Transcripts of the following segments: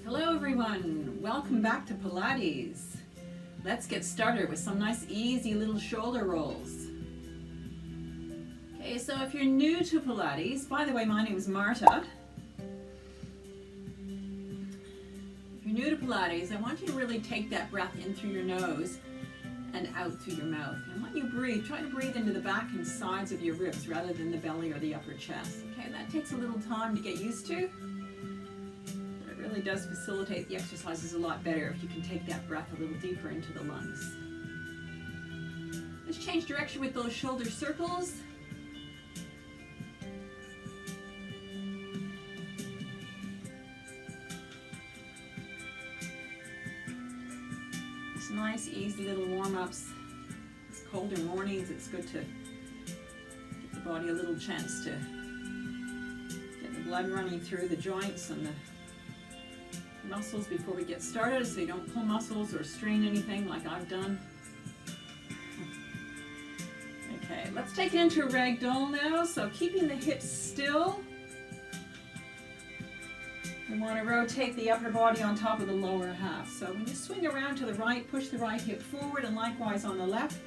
Hello everyone, welcome back to Pilates. Let's get started with some nice easy little shoulder rolls. Okay, so if you're new to Pilates, by the way, my name is Marta. If you're new to Pilates, I want you to really take that breath in through your nose and out through your mouth. And when you breathe, try to breathe into the back and sides of your ribs rather than the belly or the upper chest. Okay, that takes a little time to get used to. Really does facilitate the exercises a lot better if you can take that breath a little deeper into the lungs. Let's change direction with those shoulder circles. It's nice, easy little warm-ups. It's colder mornings, it's good to give the body a little chance to get the blood running through the joints and the muscles before we get started, so you don't pull muscles or strain anything like I've done. Okay, let's take it into a ragdoll now. So keeping the hips still, we want to rotate the upper body on top of the lower half. So when you swing around to the right, push the right hip forward, and likewise on the left.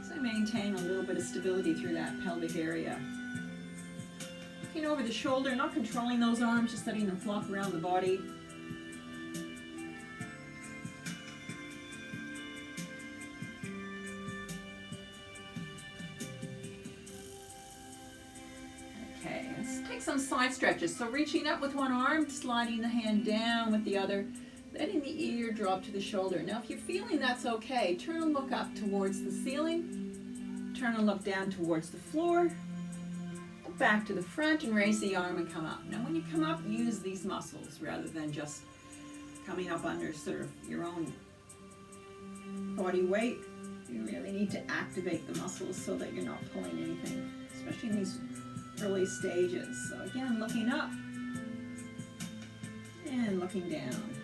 So maintain a little bit of stability through that pelvic area. Looking over the shoulder, not controlling those arms, just letting them flop around the body. Some side stretches. So reaching up with one arm, sliding the hand down with the other, letting the ear drop to the shoulder. Now if you're feeling that's okay, turn and look up towards the ceiling, turn and look down towards the floor, back to the front and raise the arm and come up. Now when you come up, use these muscles rather than just coming up under sort of your own body weight. You really need to activate the muscles so that you're not pulling anything, especially in these early stages. So again, looking up and looking down.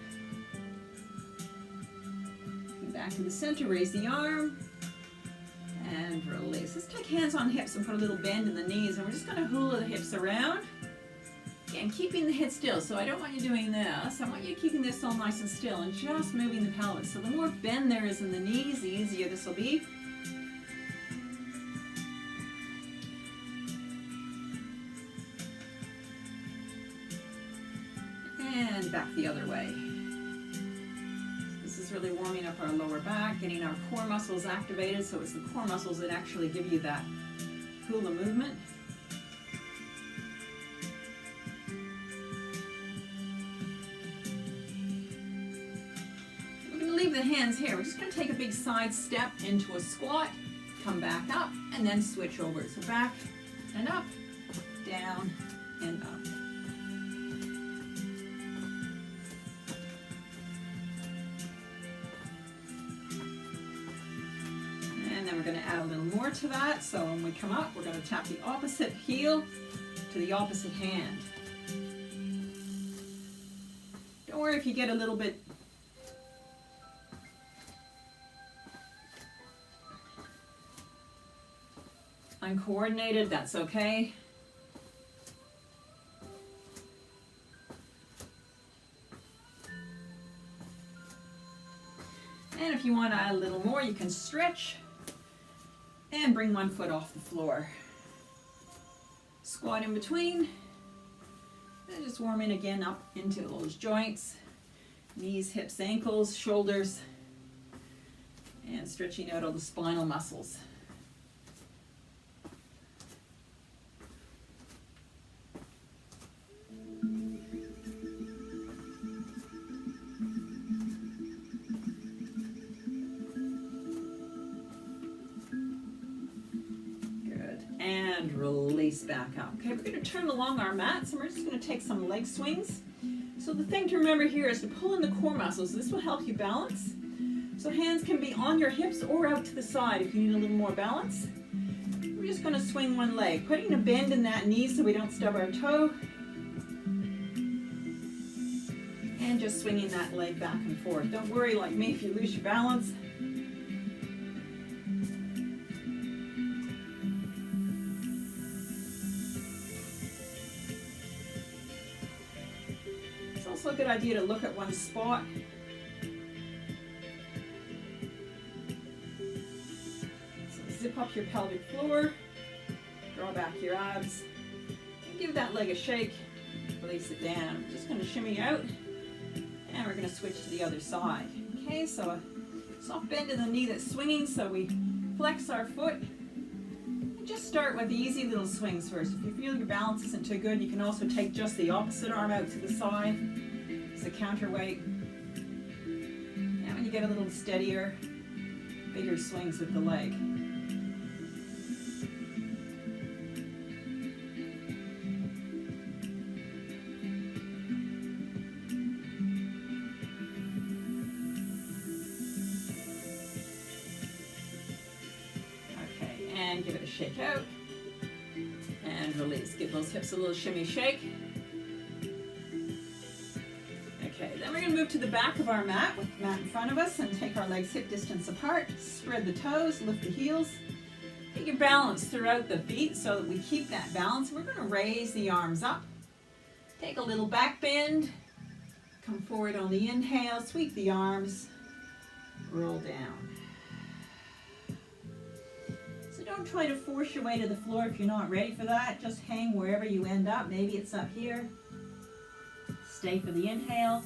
Looking back to the center, raise the arm and release. Let's take hands on hips and put a little bend in the knees, and we're just going to hula the hips around. Again, keeping the head still. So I don't want you doing this. I want you keeping this all nice and still and just moving the pelvis. So the more bend there is in the knees, the easier this will be. And back the other way. This is really warming up our lower back, getting our core muscles activated, so it's the core muscles that actually give you that hula movement. We're going to leave the hands here. We're just going to take a big side step into a squat, come back up, and then switch over. So back and up, down and up. We're going to add a little more to that. So when we come up, we're going to tap the opposite heel to the opposite hand. Don't worry if you get a little bit uncoordinated, that's okay. And if you want to add a little more, you can stretch and bring one foot off the floor. Squat in between. And just warming again up into those joints. Knees, hips, ankles, shoulders. And stretching out all the spinal muscles. And release back up. Okay, we're going to turn along our mats and we're just going to take some leg swings. So the thing to remember here is to pull in the core muscles. This will help you balance. So hands can be on your hips or out to the side if you need a little more balance. We're just going to swing one leg, putting a bend in that knee so we don't stub our toe. And just swinging that leg back and forth. Don't worry like me if you lose your balance. also a good idea to look at one spot. So zip up your pelvic floor, draw back your abs, and give that leg a shake. Release it down. I'm just going to shimmy out, and we're going to switch to the other side. Okay, so a soft bend in the knee that's swinging, so we flex our foot. And just start with easy little swings first. If you feel your balance isn't too good, you can also take just the opposite arm out to the side as a counterweight. And when you get a little steadier, bigger swings with the leg. And give it a shake out and release. Give those hips a little shimmy shake. Okay, then we're going to move to the back of our mat with the mat in front of us and take our legs hip distance apart. Spread the toes, lift the heels. Get your balance throughout the feet so that we keep that balance. We're going to raise the arms up. Take a little back bend. Come forward on the inhale, sweep the arms, roll down. Don't try to force your way to the floor if you're not ready for that. Just hang wherever you end up. Maybe it's up here. Stay for the inhale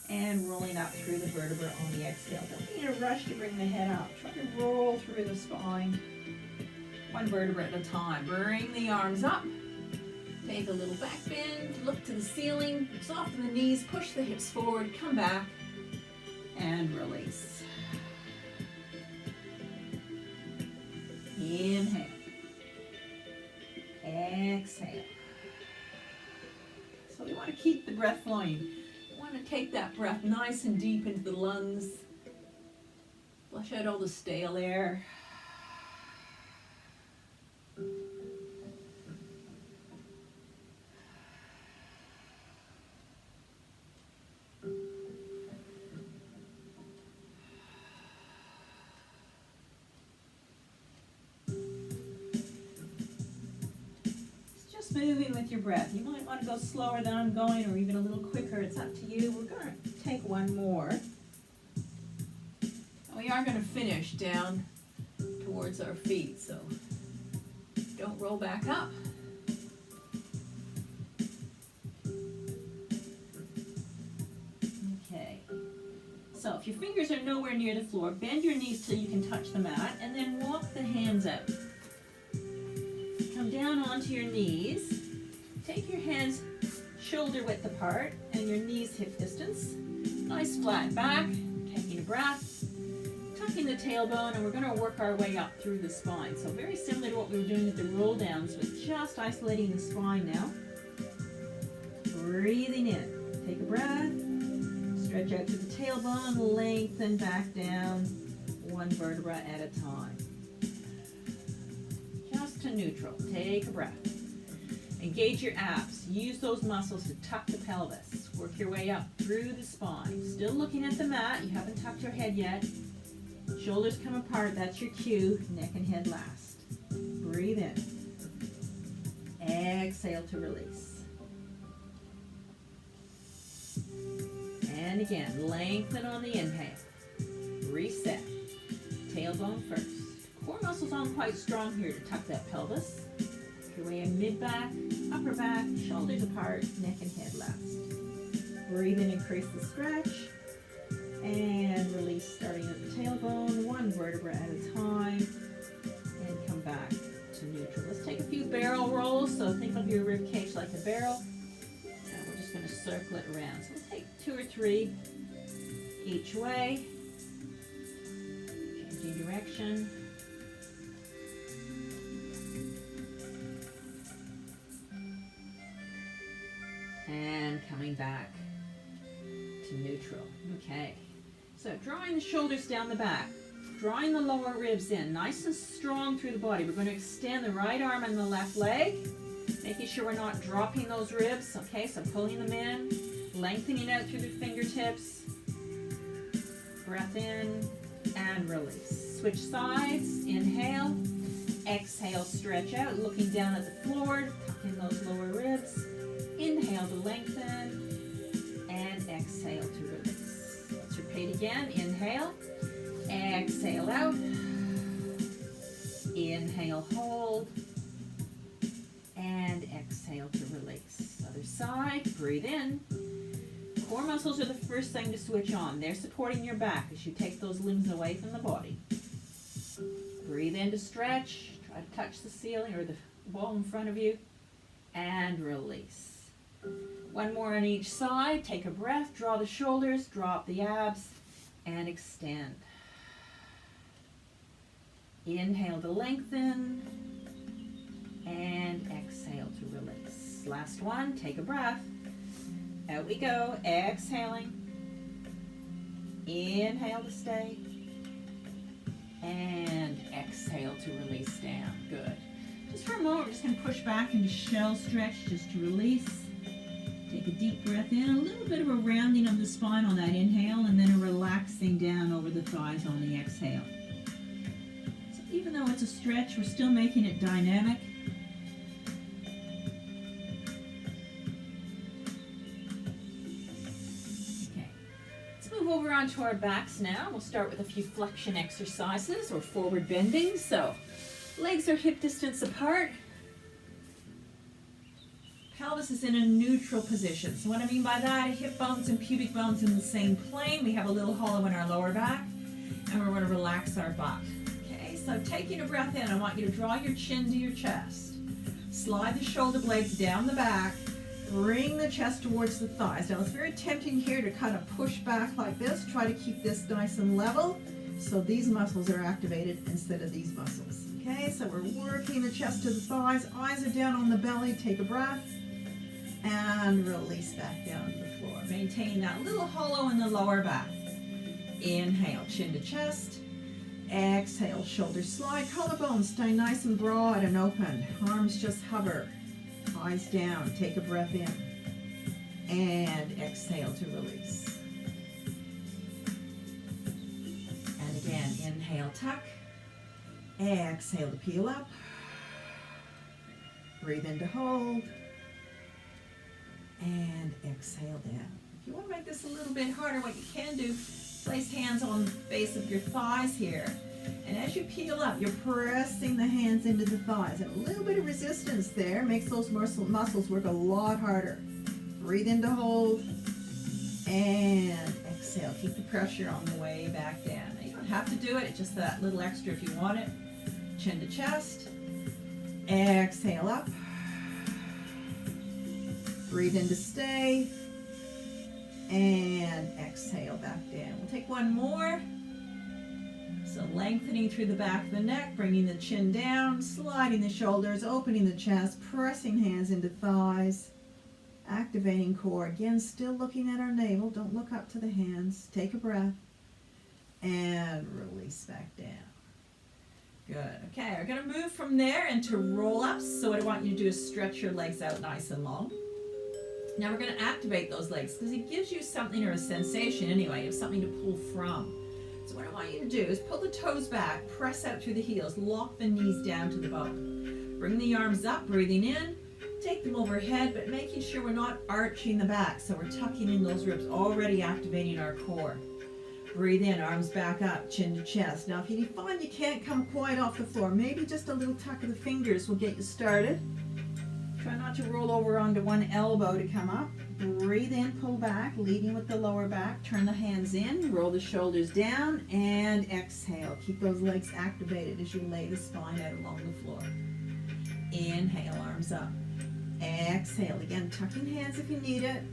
and rolling up through the vertebra on the exhale. Don't be in a rush to bring the head up. Try to roll through the spine, one vertebra at a time. Bring the arms up. Take a little back bend. Look to the ceiling. Soften the knees. Push the hips forward. Come back and release. Inhale. Exhale. So we want to keep the breath flowing. We want to take that breath nice and deep into the lungs. Flush out all the stale air. Moving with your breath. You might want to go slower than I'm going or even a little quicker. It's up to you. We're going to take one more. And we are going to finish down towards our feet, so don't roll back up. Okay. So if your fingers are nowhere near the floor, bend your knees till you can touch the mat and then walk the hands out. Come down onto your knees. Take your hands shoulder width apart and your knees hip distance. Nice flat back. Taking a breath. Tucking the tailbone, and we're going to work our way up through the spine. So very similar to what we were doing with the roll downs, with just isolating the spine now. Breathing in. Take a breath. Stretch out to the tailbone. Lengthen back down one vertebra at a time. To neutral. Take a breath. Engage your abs. Use those muscles to tuck the pelvis. Work your way up through the spine. Still looking at the mat. You haven't tucked your head yet. Shoulders come apart. That's your cue. Neck and head last. Breathe in. Exhale to release. And again, lengthen on the inhale. Reset. Tailbone first. Core muscles aren't quite strong here to tuck that pelvis. Work your way in mid-back, upper back, shoulders apart, neck and head last. Breathe in, increase the stretch. And release, starting at the tailbone, one vertebra at a time. And come back to neutral. Let's take a few barrel rolls. So think of your rib cage like a barrel. And we're just going to circle it around. So we'll take 2 or 3 each way. Changing direction. And coming back to neutral. Okay. So drawing the shoulders down the back. Drawing the lower ribs in. Nice and strong through the body. We're going to extend the right arm and the left leg. Making sure we're not dropping those ribs. Okay, so pulling them in. Lengthening out through the fingertips. Breath in and release. Switch sides. Inhale. Exhale, stretch out. Looking down at the floor. Tuck in those lower ribs. Inhale to lengthen, exhale to release. Let's repeat again. Inhale, exhale out. Inhale, hold, and exhale to release. Other side, breathe in. Core muscles are the first thing to switch on. They're supporting your back as you take those limbs away from the body. Breathe in to stretch. Try to touch the ceiling or the wall in front of you. And release. One more on each side. Take a breath. Draw the shoulders. Drop the abs. And extend. Inhale to lengthen. And exhale to release. Last one. Take a breath. Out we go. Exhaling. Inhale to stay. And exhale to release down. Good. Just for a moment, we're just going to push back into shell stretch just to release. Take a deep breath in. A little bit of a rounding of the spine on that inhale, and then a relaxing down over the thighs on the exhale. So even though it's a stretch, we're still making it dynamic. Over onto our backs now. We'll start with a few flexion exercises or forward bending. So legs are hip distance apart. Pelvis is in a neutral position. So what I mean by that, hip bones and pubic bones in the same plane. We have a little hollow in our lower back, and we're going to relax our butt. Okay, so taking a breath in, I want you to draw your chin to your chest. Slide the shoulder blades down the back. Bring the chest towards the thighs. Now it's very tempting here to kind of push back like this. Try to keep this nice and level so these muscles are activated instead of these muscles. Okay, so we're working the chest to the thighs. Eyes are down on the belly. Take a breath and release back down to the floor. Maintain that little hollow in the lower back. Inhale, chin to chest. Exhale, shoulders slide. Collarbones stay nice and broad and open. Arms just hover. Eyes down, take a breath in, and exhale to release. And again, inhale, tuck, exhale to peel up, breathe in to hold, and exhale down. If you want to make this a little bit harder, what you can do, place hands on the base of your thighs here. And as you peel up, you're pressing the hands into the thighs. And a little bit of resistance there makes those muscles work a lot harder. Breathe in to hold. And exhale. Keep the pressure on the way back down. Now, you don't have to do it. It's just that little extra if you want it. Chin to chest. Exhale up. Breathe in to stay. And exhale back down. We'll take one more. So lengthening through the back of the neck, bringing the chin down, sliding the shoulders, opening the chest, pressing hands into thighs, activating core. Again, still looking at our navel. Don't look up to the hands. Take a breath and release back down. Good. Okay, we're going to move from there into roll-ups. So what I want you to do is stretch your legs out nice and long. Now we're going to activate those legs because it gives you something or a sensation anyway of something to pull from. So what I want you to do is pull the toes back, press out through the heels, lock the knees down to the bone. Bring the arms up, breathing in, take them overhead, but making sure we're not arching the back. So we're tucking in those ribs, already activating our core. Breathe in, arms back up, chin to chest. Now if you find you can't come quite off the floor, maybe just a little tuck of the fingers will get you started. Try not to roll over onto one elbow to come up. Breathe in, pull back, leading with the lower back. Turn the hands in, roll the shoulders down, and exhale. Keep those legs activated as you lay the spine out along the floor. Inhale, arms up. Exhale. Again, tucking hands if you need it.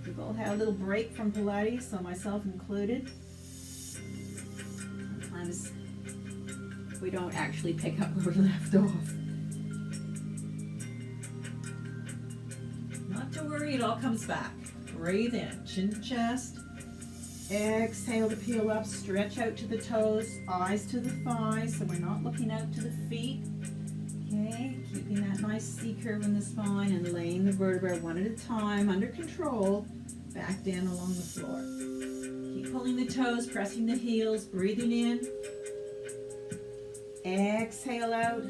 We've all had a little break from Pilates, so myself included. Sometimes we don't actually pick up where we left off. Not to worry, it all comes back. Breathe in, chin to chest. Exhale to peel up, stretch out to the toes, eyes to the thighs, so we're not looking out to the feet. Okay, keeping that nice C curve in the spine and laying the vertebrae one at a time, under control, back down along the floor. Keep pulling the toes, pressing the heels, breathing in. Exhale out.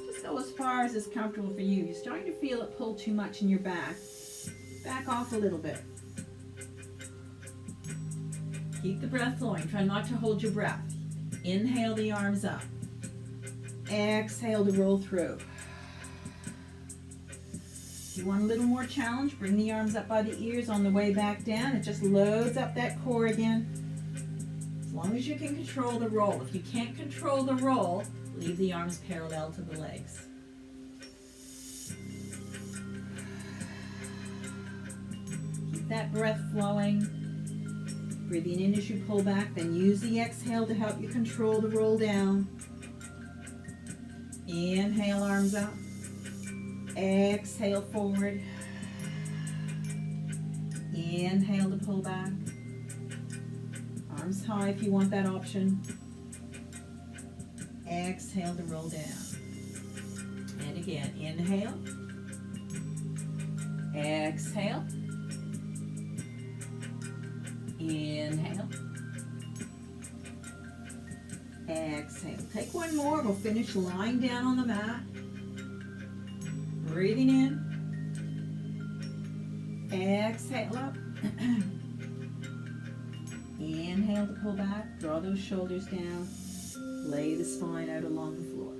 Just go as far as is comfortable for you. You're starting to feel it pull too much in your back. Back off a little bit. Keep the breath flowing. Try not to hold your breath. Inhale the arms up. Exhale to roll through. If you want a little more challenge, bring the arms up by the ears on the way back down. It just loads up that core again. As long as you can control the roll. If you can't control the roll, leave the arms parallel to the legs. Keep that breath flowing. Breathing in as you pull back, then use the exhale to help you control the roll down. Inhale, arms up. Exhale, forward. Inhale to pull back. Arms high if you want that option. Exhale to roll down. And again, inhale. Exhale. Inhale. Exhale. Take one more. We'll finish lying down on the mat. Breathing in. Exhale up. Inhale to pull back. Draw those shoulders down. Lay the spine out along the floor.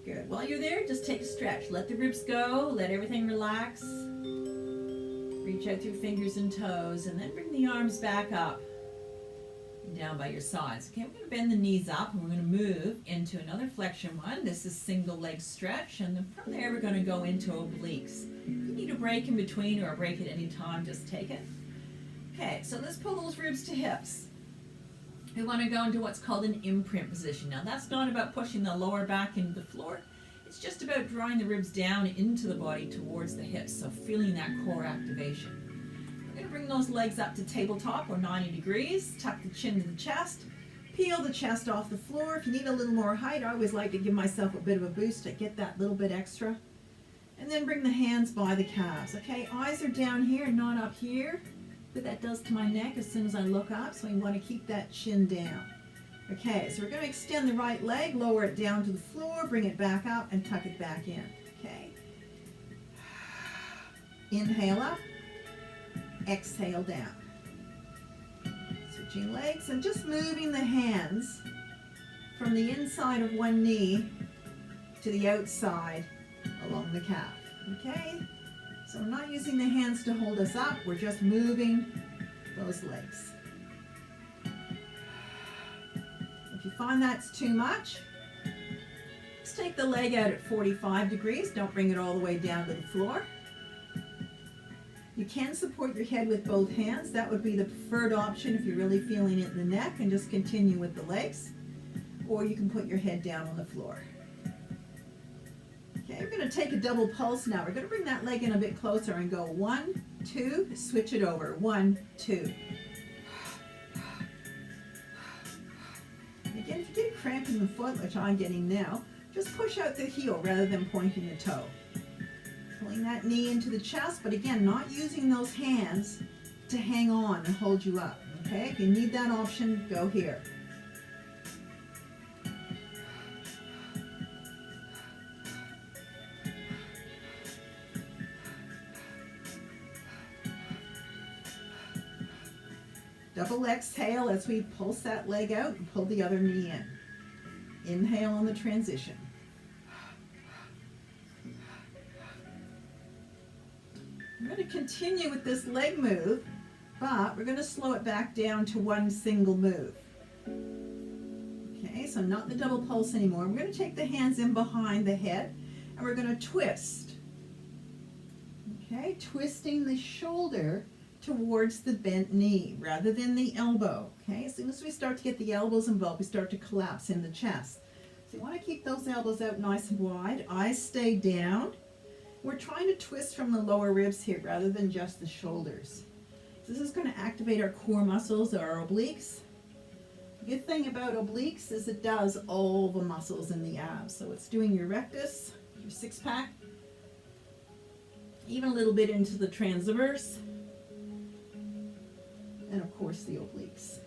Good. While you're there, just take a stretch. Let the ribs go. Let everything relax. Reach out through fingers and toes, and then bring the arms back up and down by your sides. Okay, we're going to bend the knees up, and we're going to move into another flexion one. This is single leg stretch, and then from there we're going to go into obliques. If you need a break in between or a break at any time, just take it. Okay, so let's pull those ribs to hips. We want to go into what's called an imprint position. Now that's not about pushing the lower back into the floor. It's just about drawing the ribs down into the body towards the hips, so feeling that core activation. We're going to bring those legs up to tabletop or 90 degrees, tuck the chin to the chest, peel the chest off the floor. If you need a little more height, I always like to give myself a bit of a boost to get that little bit extra. And then bring the hands by the calves. Okay, eyes are down here, not up here, but that does to my neck as soon as I look up, so you want to keep that chin down. Okay, so we're going to extend the right leg, lower it down to the floor, bring it back up, and tuck it back in. Okay. Inhale up, exhale down. Switching legs and just moving the hands from the inside of one knee to the outside along the calf. Okay? So we're not using the hands to hold us up, we're just moving those legs. If you find that's too much, just take the leg out at 45 degrees. Don't bring it all the way down to the floor. You can support your head with both hands. That would be the preferred option if you're really feeling it in the neck, and just continue with the legs. Or you can put your head down on the floor. Okay, we're going to take a double pulse now. We're going to bring that leg in a bit closer and go 1, 2, switch it over. 1, 2. Again, if you get a cramp in the foot, which I'm getting now, just push out the heel rather than pointing the toe. Pulling that knee into the chest, but again, not using those hands to hang on and hold you up. Okay, if you need that option, go here. Double exhale as we pulse that leg out and pull the other knee in. Inhale on the transition. We're going to continue with this leg move, but we're going to slow it back down to one single move. Okay, so not the double pulse anymore. We're going to take the hands in behind the head and we're going to twist. Okay, twisting the shoulder towards the bent knee rather than the elbow. Okay, as soon as we start to get the elbows involved, we start to collapse in the chest. So you want to keep those elbows out nice and wide. Eyes stay down. We're trying to twist from the lower ribs here rather than just the shoulders. So this is going to activate our core muscles, our obliques. The good thing about obliques is it does all the muscles in the abs. So it's doing your rectus, your six-pack, even a little bit into the transverse, and of course the obliques.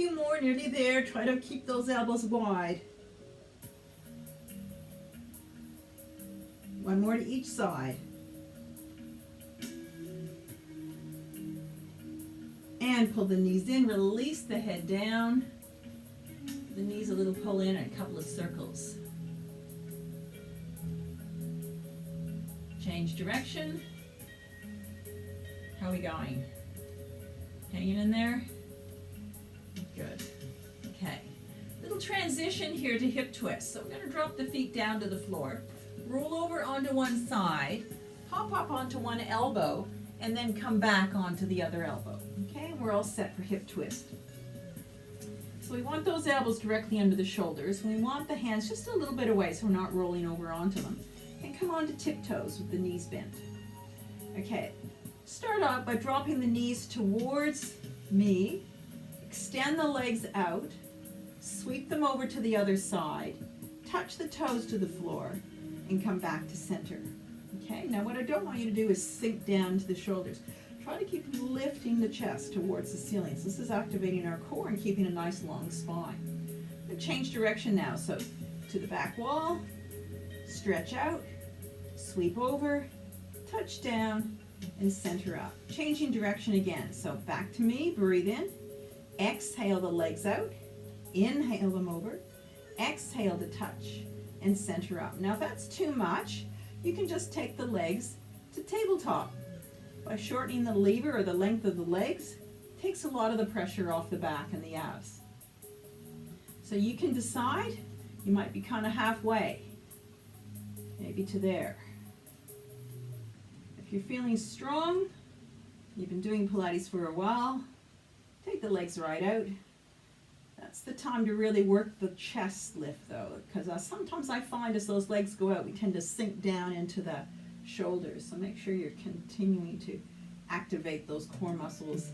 few more, nearly there. Try to keep those elbows wide. One more to each side. And pull the knees in, release the head down. The knees a little pull in, and a couple of circles. Change direction. How are we going? Hanging in there? Good. Okay. Little transition here to hip twist. So we're going to drop the feet down to the floor. Roll over onto one side, hop up onto one elbow, and then come back onto the other elbow. Okay, and we're all set for hip twist. So we want those elbows directly under the shoulders. We want the hands just a little bit away so we're not rolling over onto them. And come on to tiptoes with the knees bent. Okay, start off by dropping the knees towards me. Extend the legs out. Sweep them over to the other side. Touch the toes to the floor. And come back to center. Okay, now what I don't want you to do is sink down to the shoulders. Try to keep lifting the chest towards the ceiling. So this is activating our core and keeping a nice long spine. I'm going to change direction now. So to the back wall, stretch out, sweep over, touch down, and center up. Changing direction again. So back to me, breathe in, exhale the legs out, inhale them over, exhale to touch, and center up. Now if that's too much, you can just take the legs to tabletop. By shortening the lever or the length of the legs, it takes a lot of the pressure off the back and the abs. So you can decide, you might be kind of halfway, maybe to there. If you're feeling strong, you've been doing Pilates for a while, take the legs right out. That's the time to really work the chest lift though, because sometimes I find as those legs go out, we tend to sink down into the shoulders. So make sure you're continuing to activate those core muscles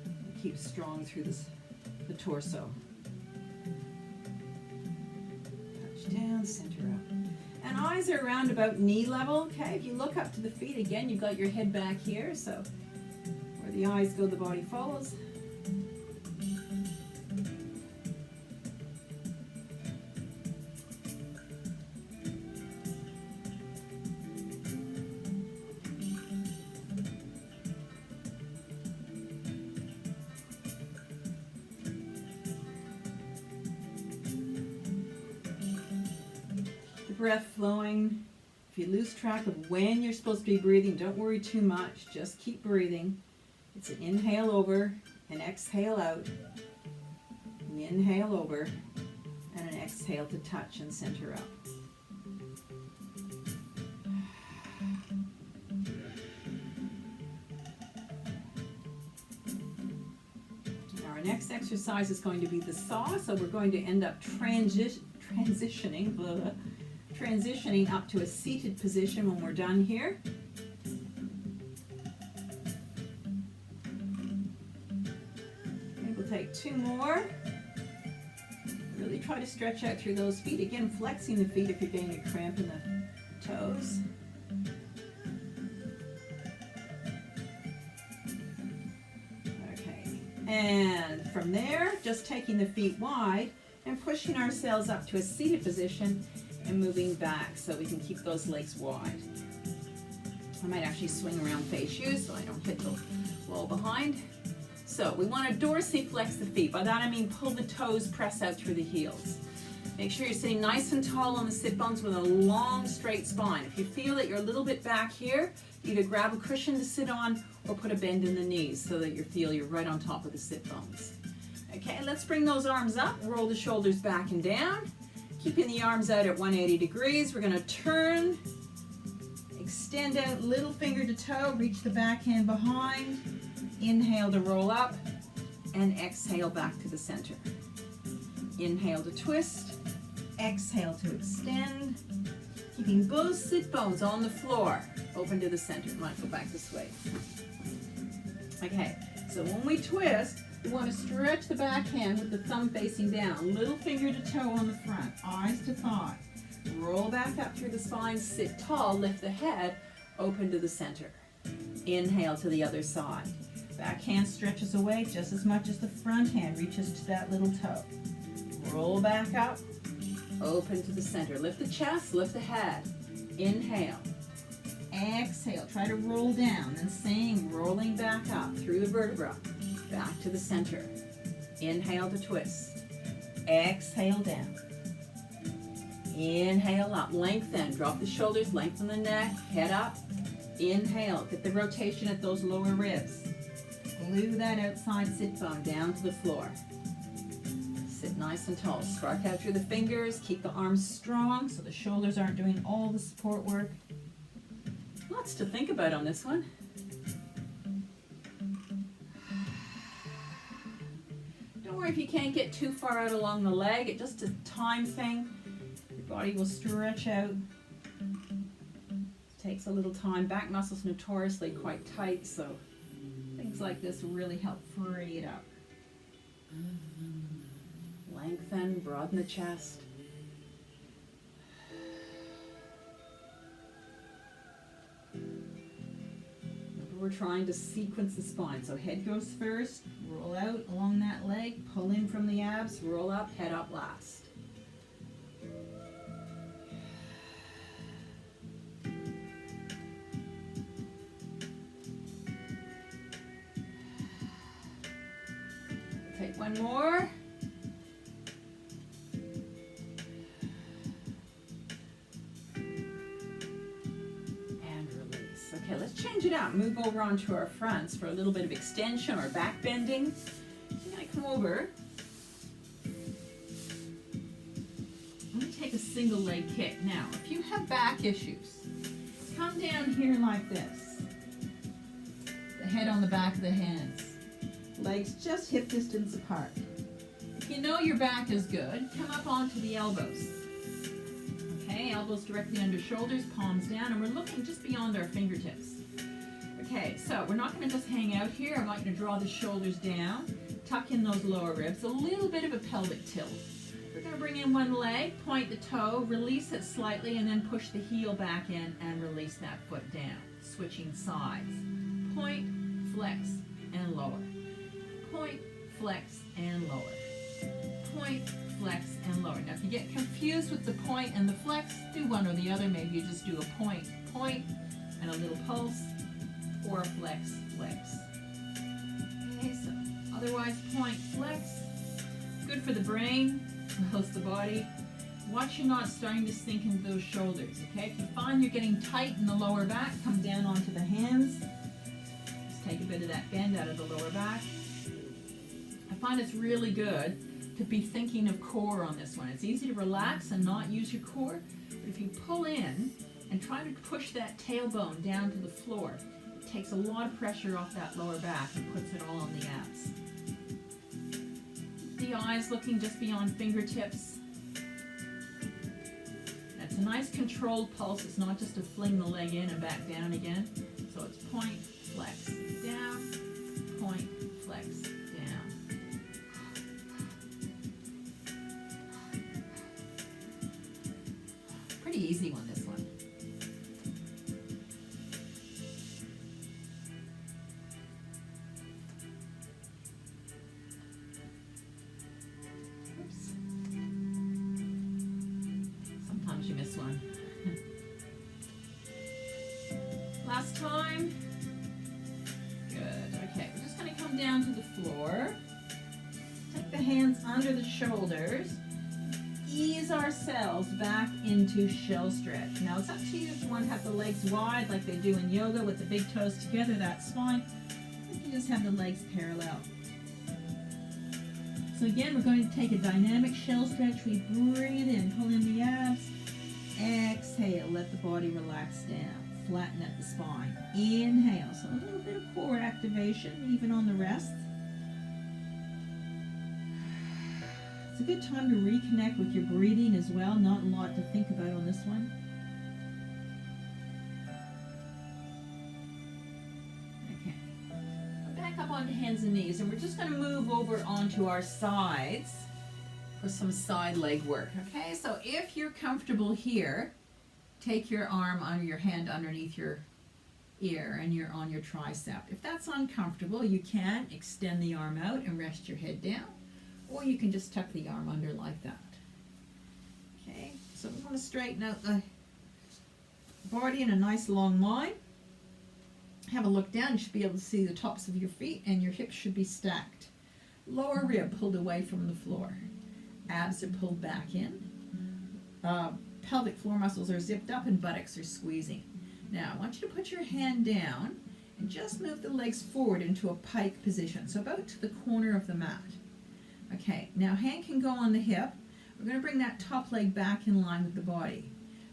and keep strong through the torso. Touch down, center up. And eyes are around about knee level, okay? If you look up to the feet, again, you've got your head back here, so where the eyes go, the body follows. Breath flowing. If you lose track of when you're supposed to be breathing, don't worry too much. Just keep breathing. It's an inhale over, an exhale out, an inhale over, and an exhale to touch and center up. Now our next exercise is going to be the saw, so we're going to end up transitioning up to a seated position when we're done here. Okay, we'll take two more. Really try to stretch out through those feet. Again, flexing the feet if you're getting a cramp in the toes. Okay, and from there, just taking the feet wide and pushing ourselves up to a seated position and moving back so we can keep those legs wide. I might actually swing around face you so I don't hit the wall behind. So we want to dorsiflex the feet. By that I mean pull the toes, press out through the heels. Make sure you're sitting nice and tall on the sit bones with a long straight spine. If you feel that you're a little bit back here, either grab a cushion to sit on or put a bend in the knees so that you feel you're right on top of the sit bones. Okay, let's bring those arms up, roll the shoulders back and down. Keeping the arms out at 180 degrees. We're going to turn, extend out little finger to toe, reach the back hand behind, inhale to roll up, and exhale back to the center. Inhale to twist, exhale to extend, keeping both sit bones on the floor, open to the center. Might go back this way. Okay, so when we twist, we want to stretch the back hand with the thumb facing down, little finger to toe on the front, eyes to thigh. Roll back up through the spine, sit tall, lift the head, open to the center. Inhale to the other side. Back hand stretches away just as much as the front hand reaches to that little toe. Roll back up, open to the center. Lift the chest, lift the head. Inhale. Exhale. Try to roll down, and same, rolling back up through the vertebra. Back to the center. Inhale to twist. Exhale down. Inhale up. Lengthen. Drop the shoulders, lengthen the neck, head up. Inhale. Get the rotation at those lower ribs. Glue that outside sit bone down to the floor. Sit nice and tall. Spark out through the fingers. Keep the arms strong so the shoulders aren't doing all the support work. Lots to think about on this one. Don't worry if you can't get too far out along the leg. It's just a time thing. Your body will stretch out. It takes a little time. Back muscles notoriously quite tight, so things like this really help free it up. Lengthen, broaden the chest. We're trying to sequence the spine. So head goes first, roll out along that leg, pull in from the abs, roll up, head up last. Take one more. Okay, let's change it out. Move over onto our fronts for a little bit of extension or back bending. I'm going to come over. I'm going to take a single leg kick. Now, if you have back issues, come down here like this. The head on the back of the hands. Legs just hip distance apart. If you know your back is good, come up onto the elbows. Okay, elbows directly under shoulders, palms down, and we're looking just beyond our fingertips. Okay, so we're not going to just hang out here. I want you to draw the shoulders down, tuck in those lower ribs, a little bit of a pelvic tilt. We're going to bring in one leg, point the toe, release it slightly, and then push the heel back in and release that foot down. Switching sides. Point, flex, and lower. Point, flex, and lower. Point, flex, and lower. Now if you get confused with the point and the flex, do one or the other. Maybe you just do a point, and a little pulse, or a flex, flex. Okay, so otherwise point, flex. Good for the brain, helps the body. Watch you're not starting to sink into those shoulders, okay? If you find you're getting tight in the lower back, come down onto the hands. Just take a bit of that bend out of the lower back. I find it's really good to be thinking of core on this one. It's easy to relax and not use your core, but if you pull in and try to push that tailbone down to the floor, it takes a lot of pressure off that lower back and puts it all on the abs. The eyes looking just beyond fingertips. That's a nice controlled pulse. It's not just to fling the leg in and back down again. So it's point, flex, down, point, flex, down. Pretty easy one, this one. Oops. Sometimes you miss one. Last time. Good. Okay, we're just going to come down to the floor. Take the hands under the shoulders. Ease ourselves back into shell stretch. Now it's up to you if you want to have the legs wide like they do in yoga with the big toes together, that's fine. You can just have the legs parallel. So again, we're going to take a dynamic shell stretch. We breathe in, pull in the abs. Exhale, let the body relax down. Flatten at the spine. Inhale, so a little bit of core activation even on the rest. It's a good time to reconnect with your breathing as well. Not a lot to think about on this one. Okay. Back up onto hands and knees, and we're just going to move over onto our sides for some side leg work. Okay, so if you're comfortable here, take your arm under your hand underneath your ear and you're on your tricep. If that's uncomfortable, you can extend the arm out and rest your head down, or you can just tuck the arm under like that. Okay, so we want to straighten out the body in a nice long line. Have a look down. You should be able to see the tops of your feet, and your hips should be stacked. Lower rib pulled away from the floor. Abs are pulled back in. Pelvic floor muscles are zipped up and buttocks are squeezing. Now, I want you to put your hand down and just move the legs forward into a pike position, so about to the corner of the mat. Okay, now hand can go on the hip. We're going to bring that top leg back in line with the body.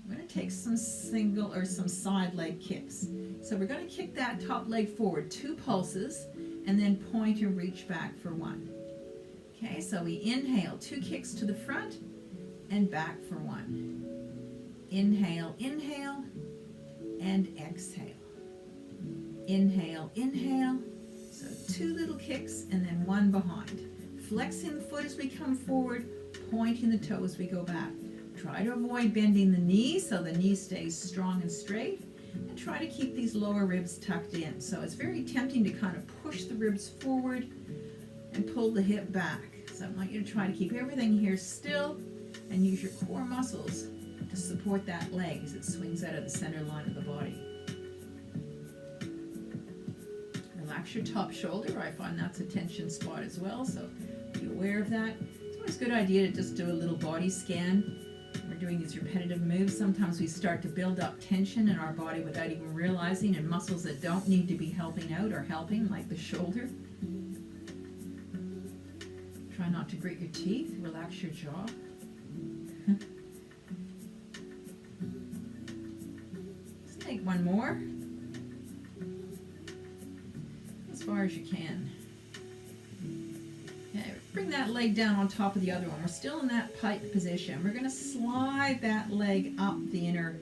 We're going to take some single or some side leg kicks. So we're going to kick that top leg forward 2 pulses and then point and reach back for 1. Okay, so we inhale, 2 kicks to the front and back for 1. Inhale, inhale, and exhale. Inhale, inhale. So 2 little kicks and then 1 behind. Flexing the foot as we come forward, pointing the toe as we go back. Try to avoid bending the knee so the knee stays strong and straight, and try to keep these lower ribs tucked in. So it's very tempting to kind of push the ribs forward and pull the hip back. So I want you to try to keep everything here still and use your core muscles to support that leg as it swings out of the center line of the body. Relax your top shoulder. I find that's a tension spot as well, so be aware of that. It's always a good idea to just do a little body scan. We're doing these repetitive moves. Sometimes we start to build up tension in our body without even realizing, and muscles that don't need to be helping out are helping, like the shoulder. Try not to grit your teeth. Relax your jaw. Just take one more. As far as you can. Okay, bring that leg down on top of the other one. We're still in that pike position. We're going to slide that leg up the inner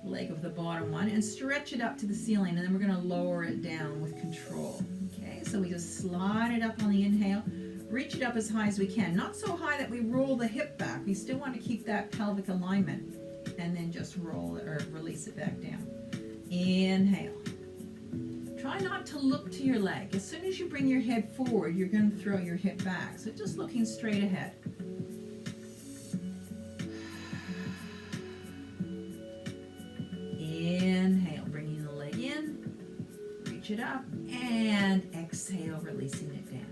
leg of the bottom one and stretch it up to the ceiling, and then we're going to lower it down with control. Okay, so we just slide it up on the inhale, reach it up as high as we can. Not so high that we roll the hip back. We still want to keep that pelvic alignment, and then just roll it or release it back down. Inhale. Try not to look to your leg. As soon as you bring your head forward, you're going to throw your hip back. So just looking straight ahead. Inhale, bringing the leg in, reach it up, and exhale, releasing it down.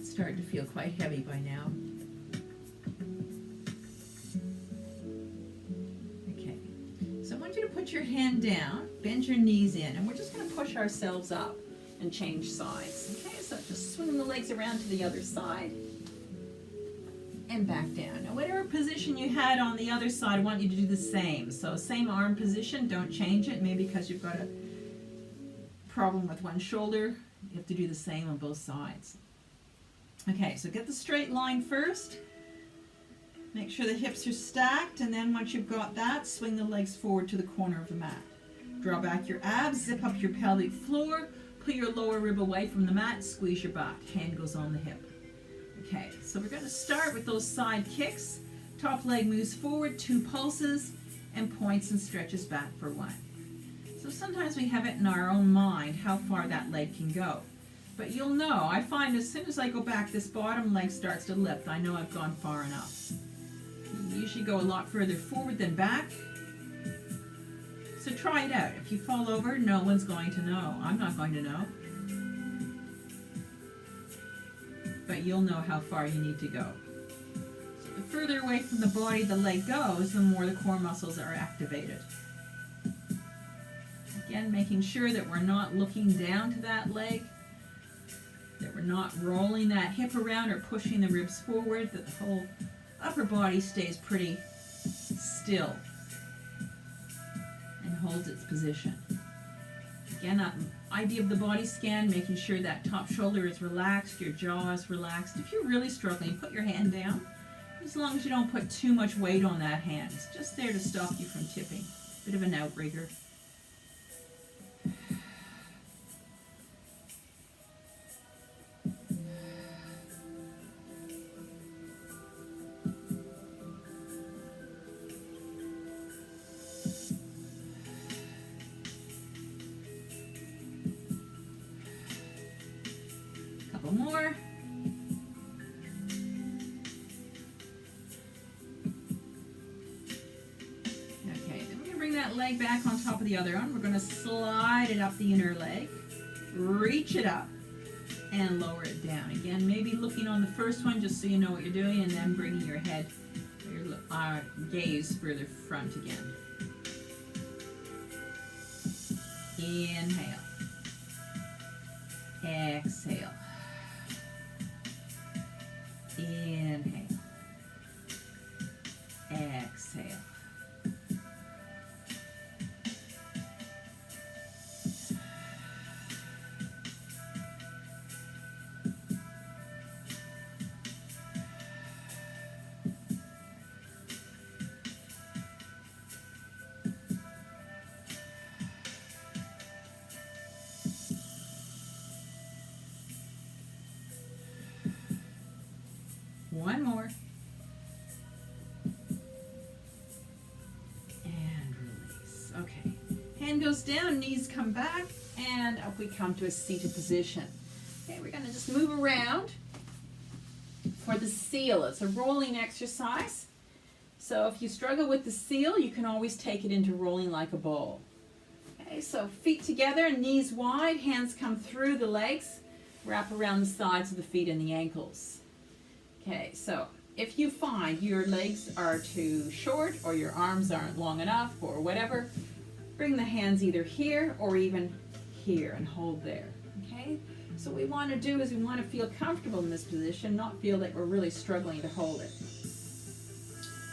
Starting to feel quite heavy by now. Okay, so I want you to put your hand down, bend your knees in, and we're just going to push ourselves up and change sides. Okay, so just swing the legs around to the other side and back down. Now, whatever position you had on the other side, I want you to do the same. So same arm position, don't change it. Maybe because you've got a problem with one shoulder, you have to do the same on both sides. Okay, so get the straight line first. Make sure the hips are stacked, and then once you've got that, swing the legs forward to the corner of the mat. Draw back your abs, zip up your pelvic floor, put your lower rib away from the mat, squeeze your butt. Hand goes on the hip. Okay, so we're going to start with those side kicks. Top leg moves forward, 2 pulses, and points and stretches back for 1. So sometimes we have it in our own mind how far that leg can go. But you'll know, I find as soon as I go back, this bottom leg starts to lift. I know I've gone far enough. You usually go a lot further forward than back. So try it out. If you fall over, no one's going to know. I'm not going to know. But you'll know how far you need to go. So the further away from the body the leg goes, the more the core muscles are activated. Again, making sure that we're not looking down to that leg, that we're not rolling that hip around or pushing the ribs forward, that the whole upper body stays pretty still and holds its position. Again, that idea of the body scan, making sure that top shoulder is relaxed, your jaw is relaxed. If you're really struggling, put your hand down. As long as you don't put too much weight on that hand. It's just there to stop you from tipping. Bit of an outrigger. Couple more. That leg back on top of the other one. We're going to slide it up the inner leg, reach it up, and lower it down. Again, maybe looking on the first one just so you know what you're doing, and then bringing your head, your gaze further front again. Inhale. Exhale. Inhale. Exhale. One more. And release. Okay. Hand goes down, knees come back, and up we come to a seated position. Okay, we're going to just move around for the seal. It's a rolling exercise. So if you struggle with the seal, you can always take it into rolling like a ball. Okay, so feet together, knees wide, hands come through the legs, wrap around the sides of the feet and the ankles. Okay, so if you find your legs are too short or your arms aren't long enough or whatever, bring the hands either here or even here and hold there. Okay, so what we want to do is we want to feel comfortable in this position, not feel like we're really struggling to hold it.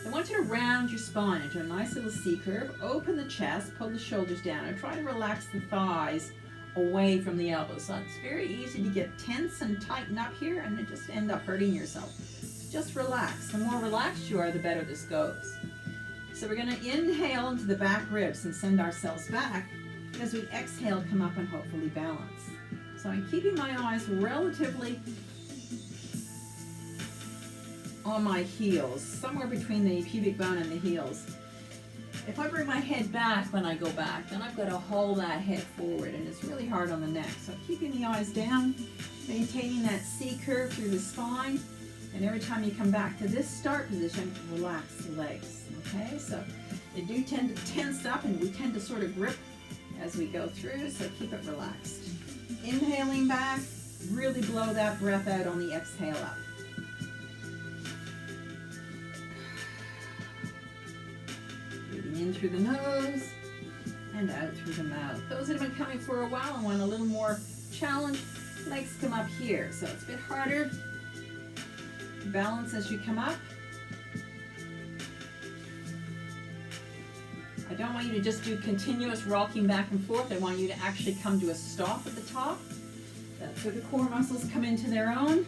I want you to round your spine into a nice little C curve, open the chest, pull the shoulders down, and try to relax the thighs away from the elbows. So it's very easy to get tense and tighten up here and then just end up hurting yourself. So just relax. The more relaxed you are, the better this goes. So we're going to inhale into the back ribs and send ourselves back. As we exhale, come up and hopefully balance. So I'm keeping my eyes relatively on my heels, somewhere between the pubic bone and the heels. If I bring my head back when I go back, then I've got to hold that head forward, and it's really hard on the neck. So keeping the eyes down, maintaining that C curve through the spine, and every time you come back to this start position, relax the legs. Okay, so they do tend to tense up, and we tend to sort of grip as we go through, so keep it relaxed. Inhaling back, really blow that breath out on the exhale up. In through the nose and out through the mouth. Those that have been coming for a while and want a little more challenge, legs come up here, so it's a bit harder. Balance as you come up. I don't want you to just do continuous rocking back and forth. I want you to actually come to a stop at the top. That's where the core muscles come into their own.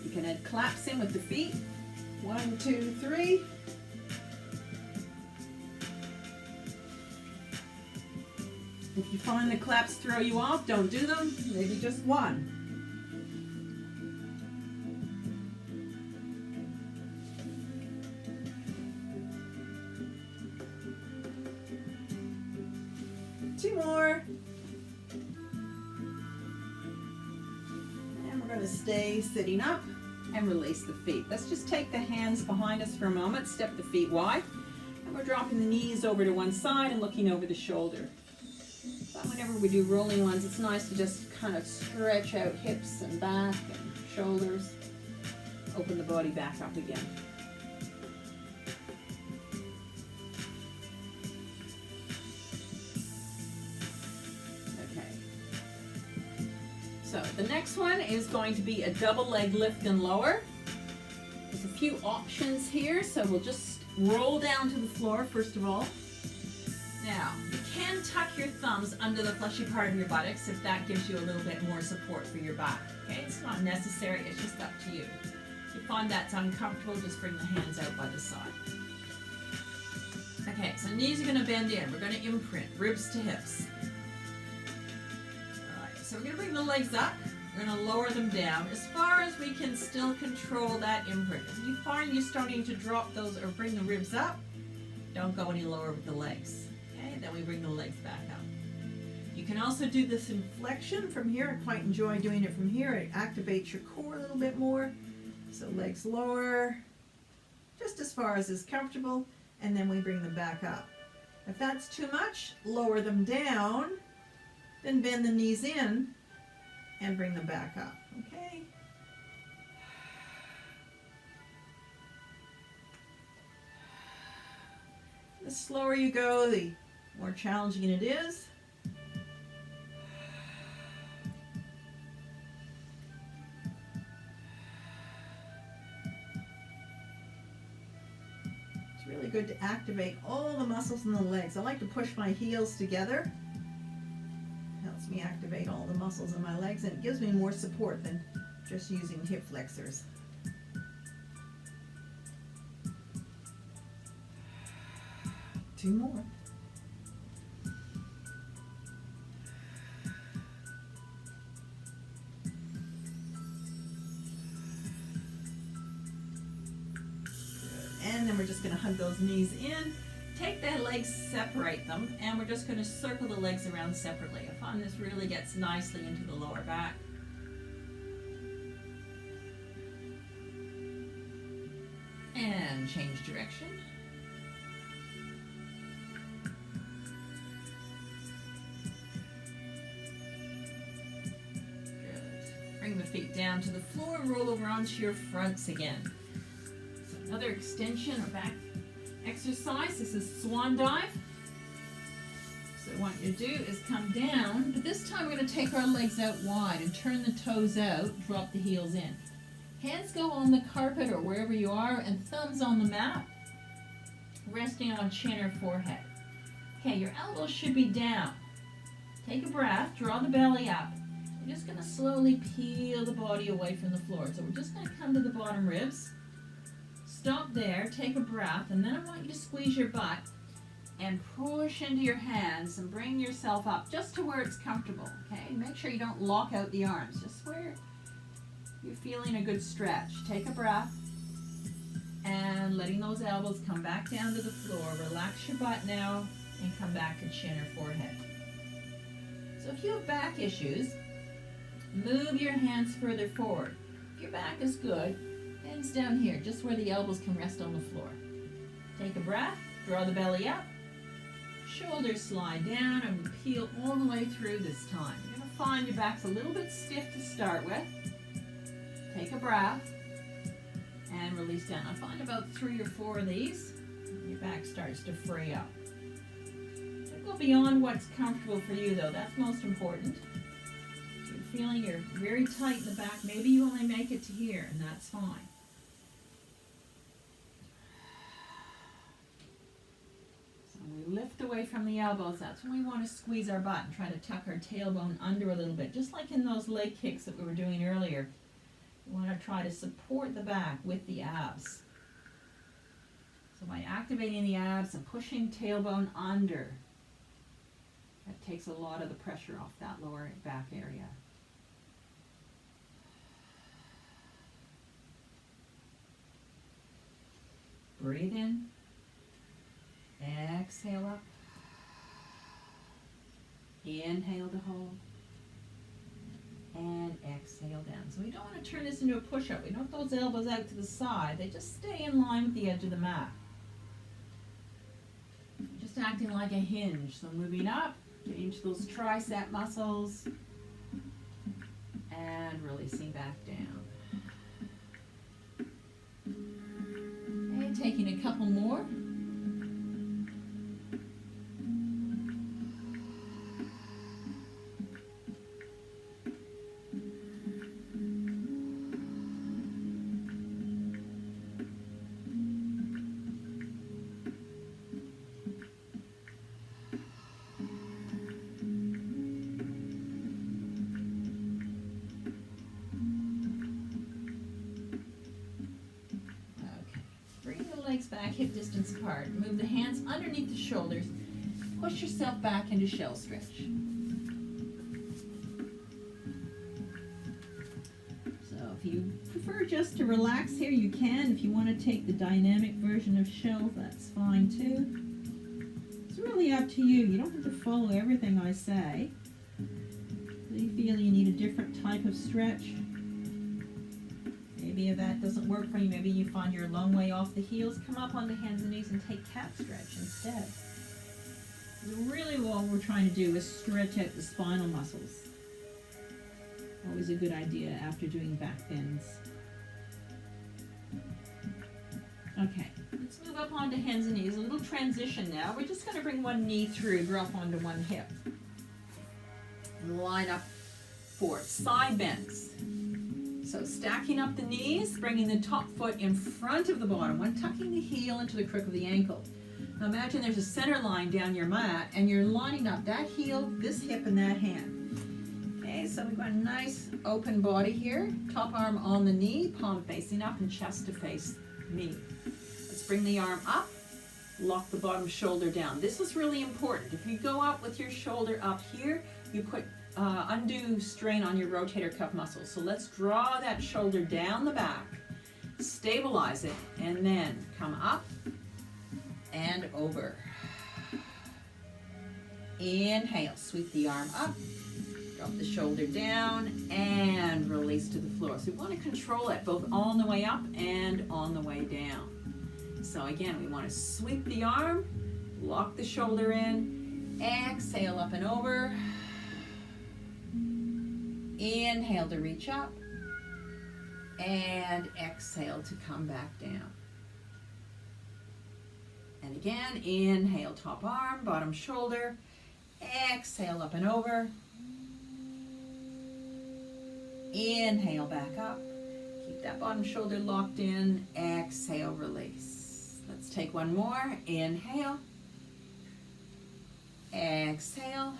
You can add claps in with the feet. 1, 2, 3. If you find the claps throw you off, don't do them. Maybe just one. Two more. And we're going to stay sitting up and release the feet. Let's just take the hands behind us for a moment, step the feet wide, and we're dropping the knees over to one side and looking over the shoulder. But whenever we do rolling ones, it's nice to just kind of stretch out hips and back and shoulders, open the body back up again. Okay. So the next next one is going to be a double leg lift and lower. There's a few options here, so we'll just roll down to the floor first of all. Now, you can tuck your thumbs under the fleshy part of your buttocks if that gives you a little bit more support for your back. Okay, it's not necessary, it's just up to you. If you find that's uncomfortable, just bring the hands out by the side. Okay, so knees are going to bend in. We're going to imprint, ribs to hips. Alright, so we're going to bring the legs up. We're going to lower them down as far as we can still control that imprint. If you find you're starting to drop those or bring the ribs up, don't go any lower with the legs. Okay, then we bring the legs back up. You can also do this in flexion from here. I quite enjoy doing it from here. It activates your core a little bit more. So legs lower, just as far as is comfortable, and then we bring them back up. If that's too much, lower them down, then bend the knees in and bring them back up. Okay? The slower you go, the more challenging it is. It's really good to activate all the muscles in the legs. I like to push my heels together. Helps me activate all the muscles in my legs, and it gives me more support than just using hip flexors. Two more. And then we're just going to hug those knees in. Take the legs, separate them, and we're just going to circle the legs around separately. I find this really gets nicely into the lower back. And change direction. Good. Bring the feet down to the floor and roll over onto your fronts again. So another extension or back exercise. This is swan dive. So what you do is come down, but this time we're going to take our legs out wide and turn the toes out, drop the heels in. Hands go on the carpet or wherever you are, and thumbs on the mat, resting on chin or forehead. Okay, your elbows should be down. Take a breath, draw the belly up. We're just going to slowly peel the body away from the floor. So we're just going to come to the bottom ribs. Stop there, take a breath, and then I want you to squeeze your butt and push into your hands and bring yourself up just to where it's comfortable, okay? Make sure you don't lock out the arms, just where you're feeling a good stretch. Take a breath and letting those elbows come back down to the floor. Relax your butt now and come back to chin or forehead. So if you have back issues, move your hands further forward. If your back is good, hands down here, just where the elbows can rest on the floor. Take a breath, draw the belly up, shoulders slide down, and peel all the way through this time. You're going to find your back's a little bit stiff to start with. Take a breath and release down. I find about 3 or 4 of these, and your back starts to fray up. Don't go beyond what's comfortable for you though, that's most important. If you're feeling you're very tight in the back, maybe you only make it to here, and that's fine. We lift away from the elbows. That's when we want to squeeze our butt and try to tuck our tailbone under a little bit, just like in those leg kicks that we were doing earlier. We want to try to support the back with the abs. So by activating the abs and pushing tailbone under, that takes a lot of the pressure off that lower back area. Breathe in. Exhale up. Inhale to hold. And exhale down. So we don't want to turn this into a push-up. We don't want those elbows out to the side. They just stay in line with the edge of the mat. Just acting like a hinge. So moving up, engage those tricep muscles. And releasing back down. And taking a couple more. legs back, hip distance apart. Move the hands underneath the shoulders. Push yourself back into shell stretch. So if you prefer just to relax here, you can. If you want to take the dynamic version of shell, that's fine too. It's really up to you. You don't have to follow everything I say. If you feel you need a different type of stretch, maybe if that doesn't work for you, maybe you find you're a long way off the heels, come up on the hands and knees and take cat stretch instead. Really all we're trying to do is stretch out the spinal muscles. Always a good idea after doing back bends. Okay, let's move up onto hands and knees. A little transition now. We're just going to bring one knee through, drop onto one hip. And line up for side bends. So stacking up the knees, bringing the top foot in front of the bottom one, tucking the heel into the crook of the ankle. Now imagine there's a center line down your mat and you're lining up that heel, this hip, and that hand. Okay, so we've got a nice open body here. Top arm on the knee, palm facing up and chest to face me. Let's bring the arm up, lock the bottom shoulder down. This is really important. If you go up with your shoulder up here, you put undue strain on your rotator cuff muscles. So let's draw that shoulder down the back, stabilize it, and then come up and over. Inhale, sweep the arm up, drop the shoulder down, and release to the floor. So we want to control it both on the way up and on the way down. So again, we want to sweep the arm, lock the shoulder in, exhale up and over. Inhale to reach up, and exhale to come back down. And again, inhale, top arm, bottom shoulder, exhale up and over. Inhale, back up. Keep that bottom shoulder locked in, exhale, release. Let's take one more. Inhale, exhale.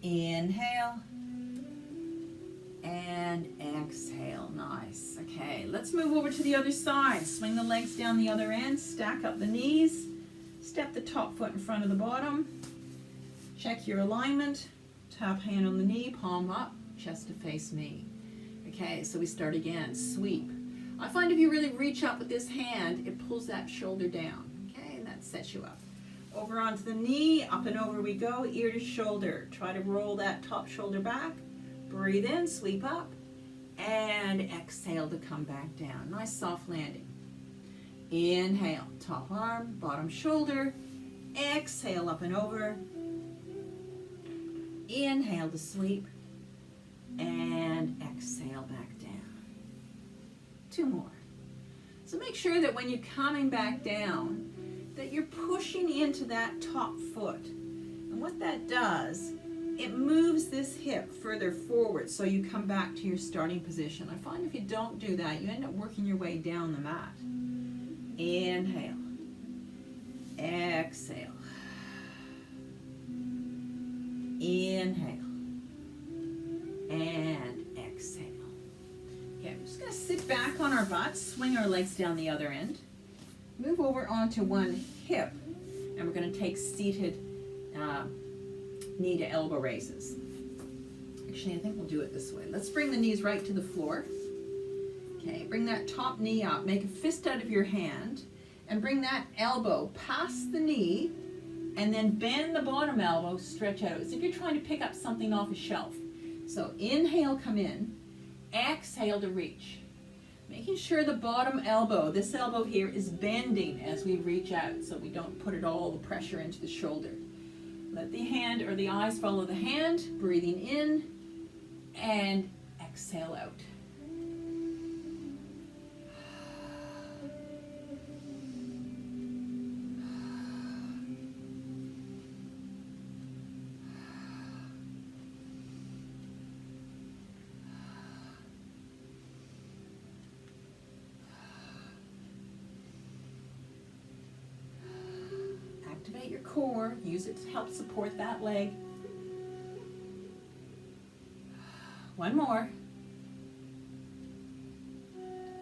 Inhale and exhale. Nice. Okay, let's move over to the other side. Swing the legs down the other end, stack up the knees, step the top foot in front of the bottom, check your alignment, top hand on the knee, palm up, chest to face me. Okay, so we start again. Sweep. I find if you really reach up with this hand, it pulls that shoulder down. Okay, and that sets you up. Over onto the knee, up and over we go, ear to shoulder. Try to roll that top shoulder back. Breathe in, sweep up, and exhale to come back down. Nice soft landing. Inhale, top arm, bottom shoulder. Exhale, up and over. Inhale to sweep, and exhale back down. Two more. So make sure that when you're coming back down, that you're pushing into that top foot. And what that does, it moves this hip further forward so you come back to your starting position. I find if you don't do that, you end up working your way down the mat. Inhale. Exhale. Inhale. And exhale. Okay, we're just going to sit back on our butts, swing our legs down the other end. Move over onto one hip, and we're going to take seated knee to elbow raises. Actually, I think we'll do it this way. Let's bring the knees right to the floor. Okay, bring that top knee up, make a fist out of your hand, and bring that elbow past the knee, and then bend the bottom elbow, stretch out, as if you're trying to pick up something off a shelf. So inhale, come in, exhale to reach. Making sure the bottom elbow, this elbow here, is bending as we reach out so we don't put all the pressure into the shoulder. Let the hand or the eyes follow the hand, breathing in and exhale out. Activate your core, use it to help support that leg. One more.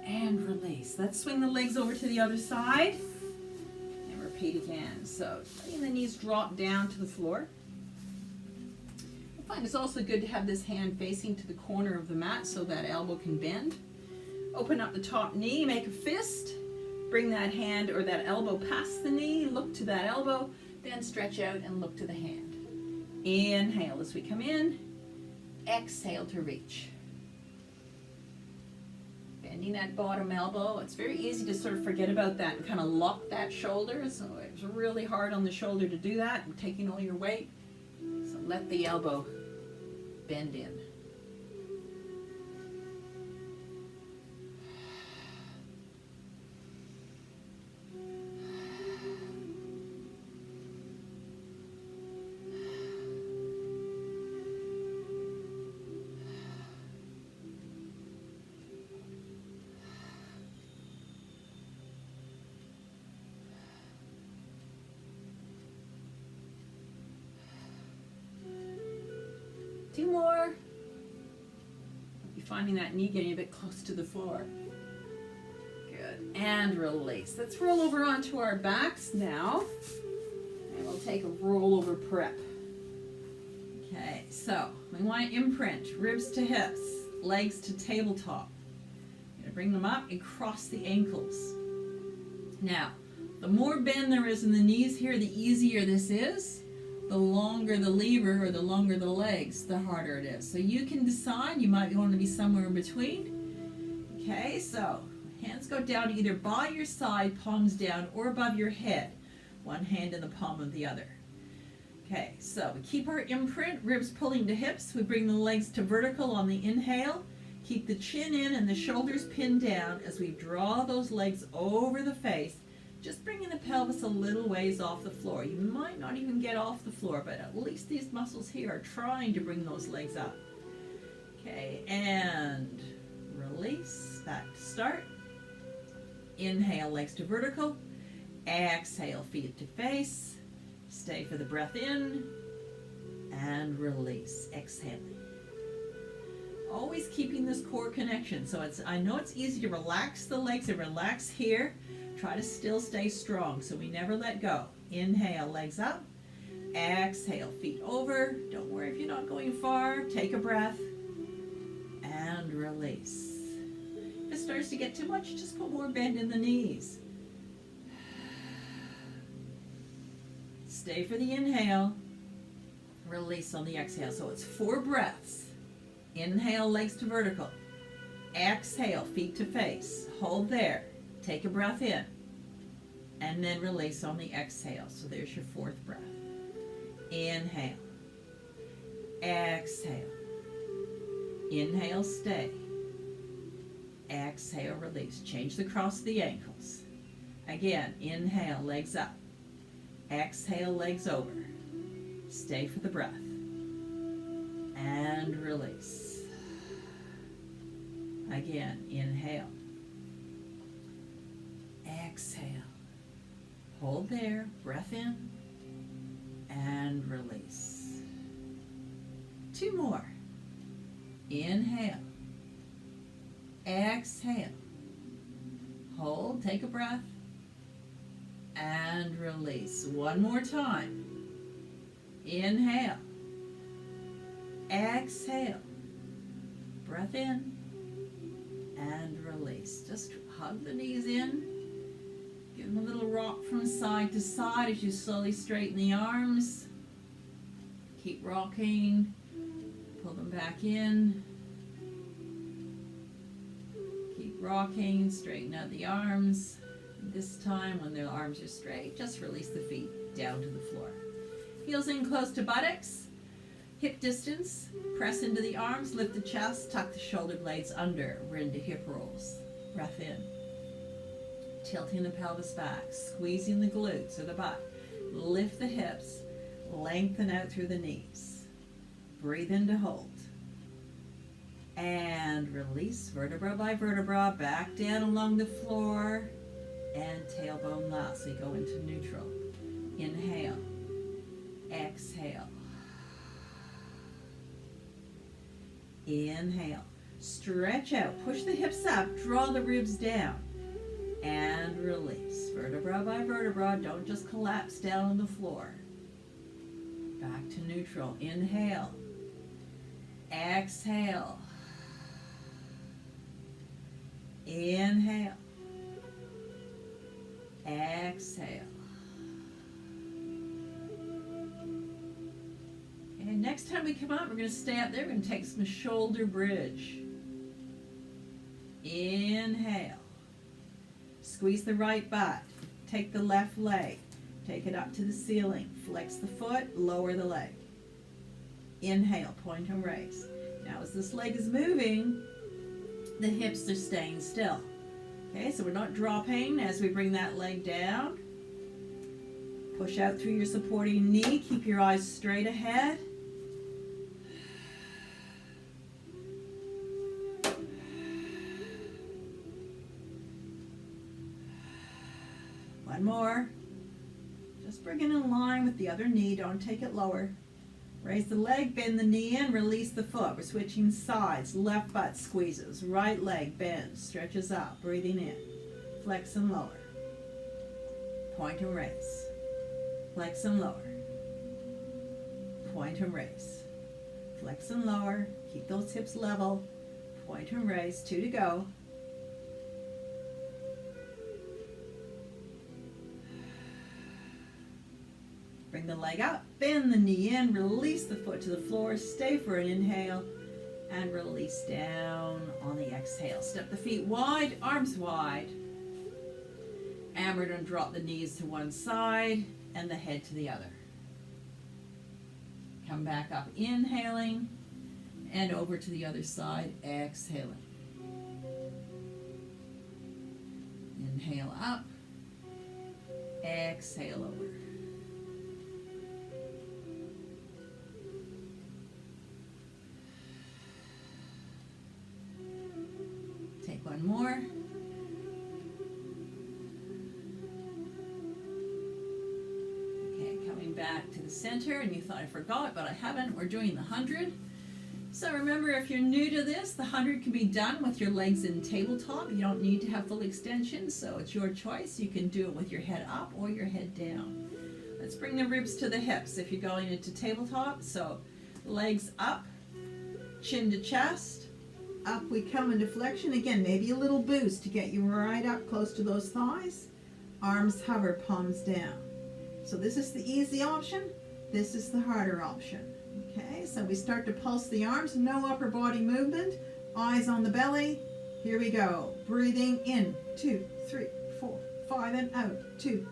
and release. Let's swing the legs over to the other side and repeat again. So letting the knees drop down to the floor. I find it's also good to have this hand facing to the corner of the mat so that elbow can bend. Open up the top knee, make a fist. Bring that hand or that elbow past the knee, look to that elbow, then stretch out and look to the hand. Inhale as we come in, exhale to reach. Bending that bottom elbow. It's very easy to sort of forget about that and kind of lock that shoulder. So it's really hard on the shoulder to do that and taking all your weight. So let the elbow bend in. Two more. You're finding that knee getting a bit close to the floor. Good. And release. Let's roll over onto our backs now. And we'll take a rollover prep. Okay, so we want to imprint ribs to hips, legs to tabletop. You're going to bring them up and cross the ankles. Now, the more bend there is in the knees here, the easier this is. The longer the lever or the longer the legs, the harder it is. So you can decide. You might want to be somewhere in between. Okay, so hands go down either by your side, palms down, or above your head. One hand in the palm of the other. Okay, so we keep our imprint, ribs pulling to hips. We bring the legs to vertical on the inhale. Keep the chin in and the shoulders pinned down as we draw those legs over the face. Just bringing the pelvis a little ways off the floor. You might not even get off the floor, but at least these muscles here are trying to bring those legs up. Okay, and release. Back to start. Inhale, legs to vertical. Exhale, feet to face. Stay for the breath in. And release. Exhaling. Always keeping this core connection. So I know it's easy to relax the legs and relax here. Try to still stay strong so we never let go. Inhale, legs up. Exhale, feet over. Don't worry if you're not going far. Take a breath. And release. If it starts to get too much, just put more bend in the knees. Stay for the inhale. Release on the exhale. So it's 4 breaths. Inhale, legs to vertical. Exhale, feet to face. Hold there. Take a breath in, and then release on the exhale. So there's your 4th breath. Inhale. Exhale. Inhale, stay. Exhale, release. Change the cross of the ankles. Again, inhale, legs up. Exhale, legs over. Stay for the breath. And release. Again, inhale. Exhale. Hold there, breath in, and release. 2 more. Inhale. Exhale. Hold, take a breath, and release. 1 more time. Inhale. Exhale. Breath in, and release. Just hug the knees in. Give them a little rock from side to side as you slowly straighten the arms. Keep rocking. Pull them back in. Keep rocking. Straighten out the arms. And this time, when the arms are straight, just release the feet down to the floor. Heels in close to buttocks. Hip distance. Press into the arms. Lift the chest. Tuck the shoulder blades under. We're into hip rolls. Breath in. Tilting the pelvis back, squeezing the glutes or the butt. Lift the hips, lengthen out through the knees. Breathe in to hold. And release vertebra by vertebra, back down along the floor, and tailbone last. So you go into neutral. Inhale, exhale. Inhale. Stretch out, push the hips up, draw the ribs down, and release. Vertebra by vertebra, don't just collapse down on the floor. Back to neutral. Inhale. Exhale. Inhale. Exhale. And next time we come up, we're going to stay up there. We're going to take some shoulder bridge. Inhale. Squeeze the right butt. Take the left leg. Take it up to the ceiling. Flex the foot, lower the leg. Inhale, point and raise. Now as this leg is moving, the hips are staying still. Okay, so we're not dropping as we bring that leg down. Push out through your supporting knee. Keep your eyes straight ahead. One more. Just bring it in line with the other knee. Don't take it lower. Raise the leg, bend the knee in, release the foot. We're switching sides. Left butt squeezes. Right leg bends, stretches up, breathing in. Flex and lower. Point and raise. Flex and lower. Point and raise. Flex and lower. Keep those hips level. Point and raise. 2 to go. Bring the leg up, bend the knee in, release the foot to the floor, stay for an inhale, and release down on the exhale. Step the feet wide, arms wide, and we're going to drop the knees to one side and the head to the other. Come back up, inhaling, and over to the other side, exhaling. Inhale up, exhale over. Take one more. Okay, coming back to the center, and you thought I forgot, but I haven't. We're doing the 100. So remember, if you're new to this, the 100 can be done with your legs in tabletop. You don't need to have full extension, so it's your choice. You can do it with your head up or your head down. Let's bring the ribs to the hips if you're going into tabletop. So legs up, chin to chest. Up we come into flexion. Again, maybe a little boost to get you right up close to those thighs. Arms hover, palms down. So this is the easy option. This is the harder option. Okay, so we start to pulse the arms. No upper body movement. Eyes on the belly. Here we go. Breathing in. 2, 3, 4, 5 and out. 2,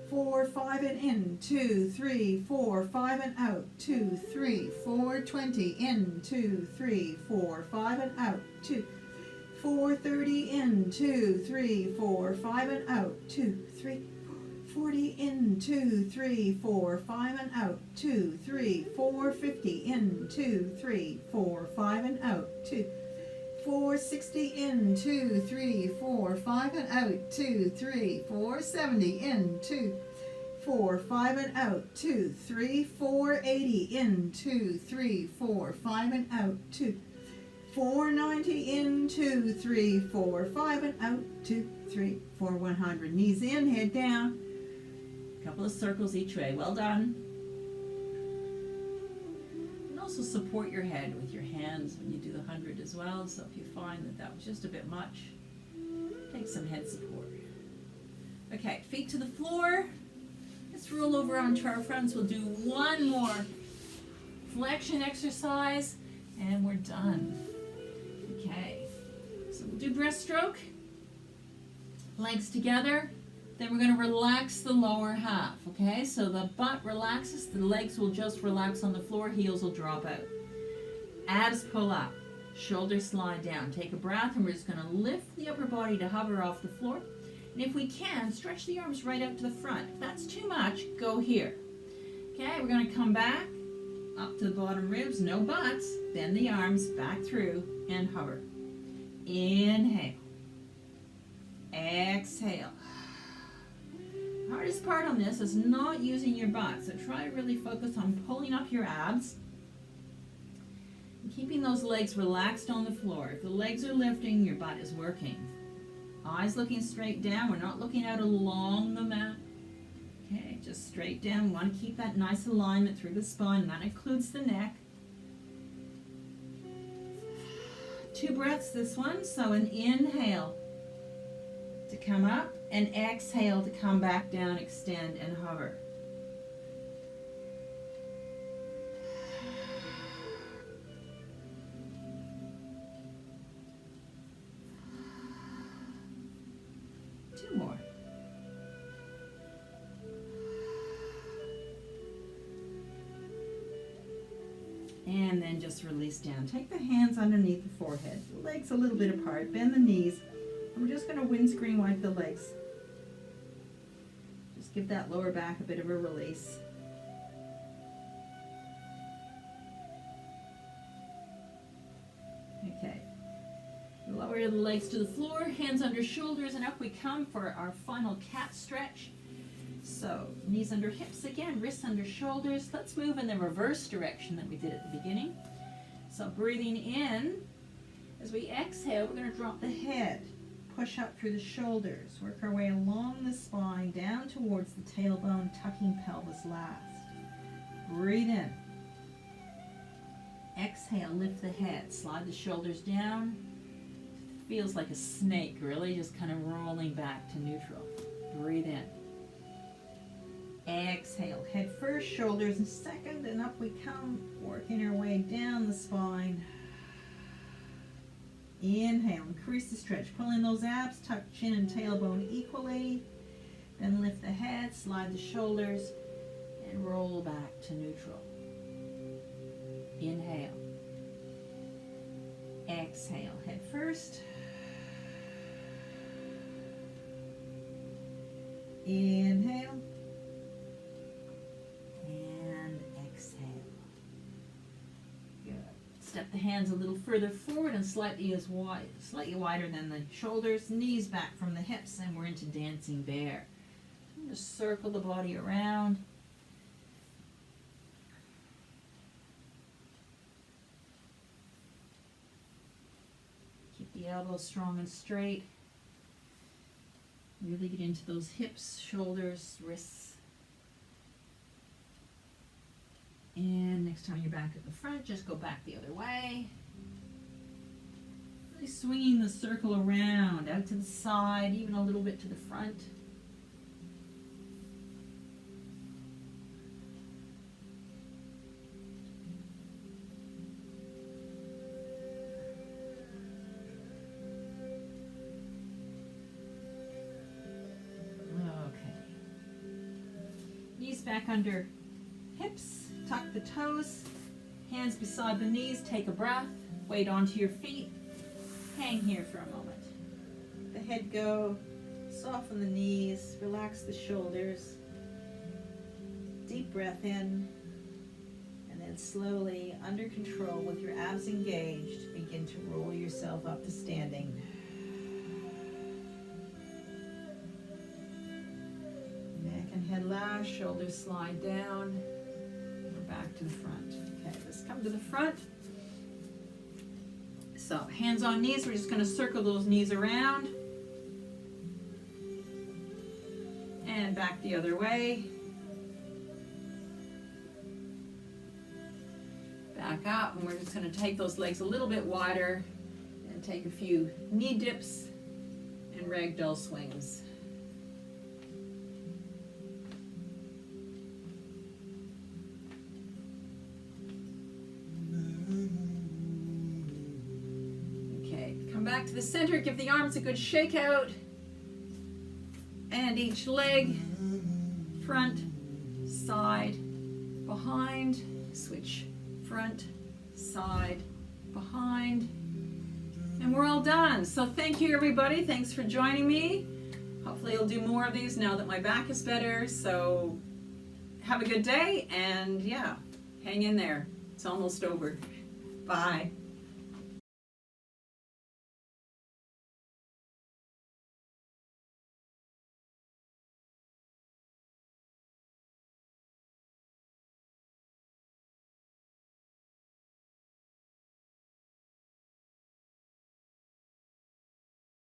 4, 5 and in. 2, 3, 4, 5 and out. 2, 3, 4, 20 in. 2, 3, 4, 5 and out. 2, 4, 30 in. 2, 3, 4, 5 and out. 2, 3, 40 in. 2, 3, 4, 5 and out. 2, 3, 4, 50 in. 2, 3, 4, 5 and out. 2, 4, 60 in. 2, 3, 4, 5 and out. 2, 3, 4, 70 in. 2, 4, 5 and out. 2, 3, 4, 80 in. 2, 3, 4, 5 and out. 2, 4, 90 in. 2, 3, 4, 5 and out. 2, 3, 4, 100. Knees in, head down. Couple of circles each way. Well done. And also support your head with your hands when you do the 100 as well. So if you find that that was just a bit much, take some head support. Okay, feet to the floor. Let's roll over onto our fronts. We'll do one more flexion exercise and we're done. Okay, so we'll do breaststroke. Legs together. Then we're going to relax the lower half, okay? So the butt relaxes, the legs will just relax on the floor, heels will drop out. Abs pull up, shoulders slide down. Take a breath, and we're just going to lift the upper body to hover off the floor. And if we can, stretch the arms right out to the front. If that's too much, go here. Okay, we're going to come back, up to the bottom ribs, no butts. Bend the arms back through and hover. Inhale. Exhale. Hardest part on this is not using your butt, so try to really focus on pulling up your abs. And Keeping those legs relaxed on the floor. If the legs are lifting, your butt is working. Eyes looking straight down. We're not looking out along the mat. Okay, just straight down. We want to keep that nice alignment through the spine. That includes the neck. 2 breaths this one. So an inhale to come up and exhale to come back down, extend and hover. More. And then just release down. Take the hands underneath the forehead. The legs a little bit apart. Bend the knees. And we're just going to windscreen wipe the legs. Just give that lower back a bit of a release. Okay. Lower the legs to the floor, hands under shoulders, and up we come for our final cat stretch. So, knees under hips again, wrists under shoulders. Let's move in the reverse direction that we did at the beginning. So, breathing in. As we exhale, we're going to drop the head. Push up through the shoulders. Work our way along the spine, down towards the tailbone, tucking pelvis last. Breathe in. Exhale, lift the head. Slide the shoulders down. Feels like a snake, really, just kind of rolling back to neutral. Breathe in. Exhale, head first, shoulders in second, and up we come, working our way down the spine. Inhale, increase the stretch, pulling those abs, tuck chin and tailbone equally. Then lift the head, slide the shoulders, and roll back to neutral. Inhale. Exhale, head first. Inhale. And exhale. Good. Step the hands a little further forward and slightly wider than the shoulders. Knees back from the hips, and we're into dancing bear. Just circle the body around. Keep the elbows strong and straight. Really get into those hips, shoulders, wrists. And next time you're back at the front, just go back the other way. Really swinging the circle around, out to the side, even a little bit to the front. Back under hips, tuck the toes, hands beside the knees, take a breath, weight onto your feet, hang here for a moment. Let the head go, soften the knees, relax the shoulders, deep breath in, and then slowly, under control, with your abs engaged, begin to roll yourself up to standing. Head last, shoulders slide down. We're back to the front. Okay, let's come to the front. So, hands on knees. We're just going to circle those knees around. And back the other way. Back up, and we're just going to take those legs a little bit wider and take a few knee dips and ragdoll swings. Back to the center, give the arms a good shake out, and each leg, front, side, behind, switch, front, side, behind, and we're all done. So thank you everybody, thanks for joining me. Hopefully I'll do more of these now that my back is better, so have a good day, and yeah, hang in there, it's almost over. Bye.